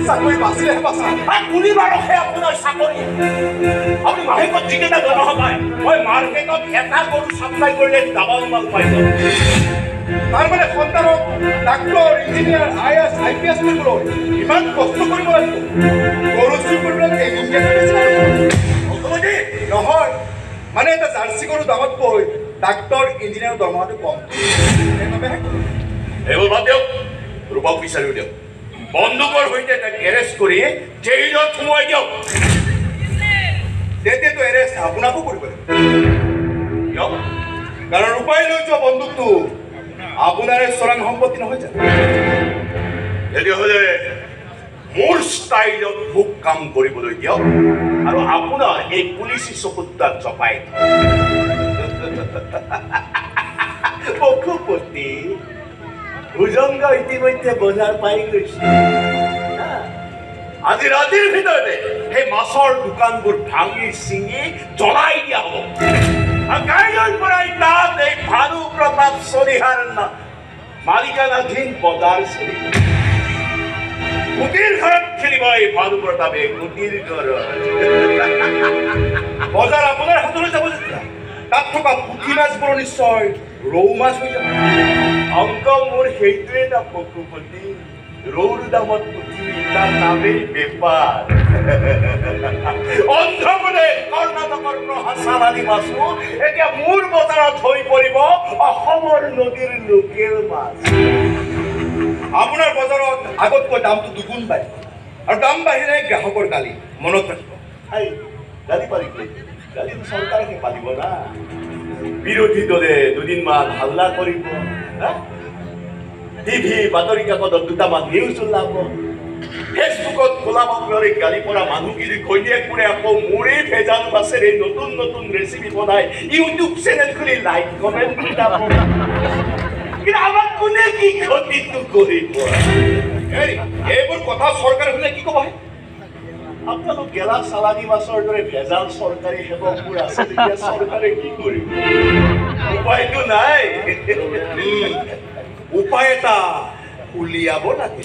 চাকৰি বাচিলে বাচা আপুনি বাৰু সেই আপোনাৰ চাকৰি আপুনি মাহেকত যিকেইটা দৰমহা পায় মই মাৰ্কেটত এটা গৰু চাপ্লাই কৰিলে ডাবল মাল পাই যাম তাৰমানে সন্তানক ডাক্তৰ ইঞ্জিনিয়াৰ IAS IPS কৰিবলৈ ইমান কষ্ট কৰিব লাগিব গৰু চুৰ কৰিবলৈ নহয় মানে এটা জাৰ্চি গৰু দামতকৈ ডাক্তৰ ইঞ্জিনিয়াৰৰ দৰমহাটো কম এইবোৰ বাদ দিয়ক ৰূপক বিচাৰিও দিয়ক বন্দুকৰ সৈতে তাক এৰেষ্ট কৰি জেইলত সোমাই দিয়ক তেতিয়াতো এৰেষ্ট আপোনাকো কৰিব লাগিব কাৰণ ৰূপাই লৈ যোৱা বন্দুকটো আপোনাৰে চোৰাং সম্পত্তি নহয় জানো তেতিয়াহ'লে মোৰ ষ্টাইলত মোক কাম কৰিবলৈ দিয়ক আৰু আপোনাৰ এই পুলিচী চকুত তাত জপাই পশুপতি ভুজংগ ইতিমধ্যে বজাৰ পাই গৈছে আজি ৰাতিৰ ভিতৰতে সেই মাছৰ দোকানবোৰ ভাঙি চিঙি জ্বলাই দিয়া হ'ব আৰু কাইলৈৰ পৰাই তাত এই ভানু প্ৰতাপ চলিহাৰ মালিকানাধীন বজাৰ চলিব গুটিৰ ঘৰত খেলিব এই ভানু প্ৰতাপে গুটিৰ ঘৰত বজাৰ আপোনাৰ হাতলৈ যাব যেতিয়া তাত থকা পুঠি মাছবোৰ নিশ্চয় ৰৌ মাছ হৈ যাব অংক মোৰ সেইটোৱে এটা পশুপতি ৰৌৰ দামত পুঠি তাৰ নামেই বেপাৰ অন্ধ্ৰপ্ৰদেশ কৰ্ণাটকৰ পৰা চালানী মাছো এতিয়া মোৰ বজাৰত হৈ পৰিব অসমৰ নদীৰ লোকেল মাছ আপোনাৰ বজাৰত আগতকৈ দামটো দুগুণ বাঢ়িব আৰু দাম বাঢ়িলে গ্ৰাহকৰ গালি মনত ৰাখিব গালি পাৰিব গালিটো চৰকাৰকে পাৰিব না বিৰোধী দলে দুদিনমান হাল্লা কৰিব টিভি বাতৰি কাকতত দুটামান নিউজ ওলাব ফেচবুকত খোলাব বুলি গালি পৰা মানুহগিৰি ঘৈণীয়েকবোৰে আকৌ মোৰে ভেজাল মাছেৰে নতুন নতুন ৰেচিপি বনাই ইউটিউব চেনেল খুলি লাইক কমেণ্ট ওলাব কিন্তু আমাক কোনে কি ক্ষতিটো কৰিব এইবোৰ কথা চৰকাৰে শুনে কি ক'ব আপোনালোক গেলা চালানী মাছৰ দৰে ভেজাল চৰকাৰী সেৱকবোৰ আছে তেতিয়া চৰকাৰে কি কৰিব উপায়টো নাই উপায় এটা উলিয়াব লাগে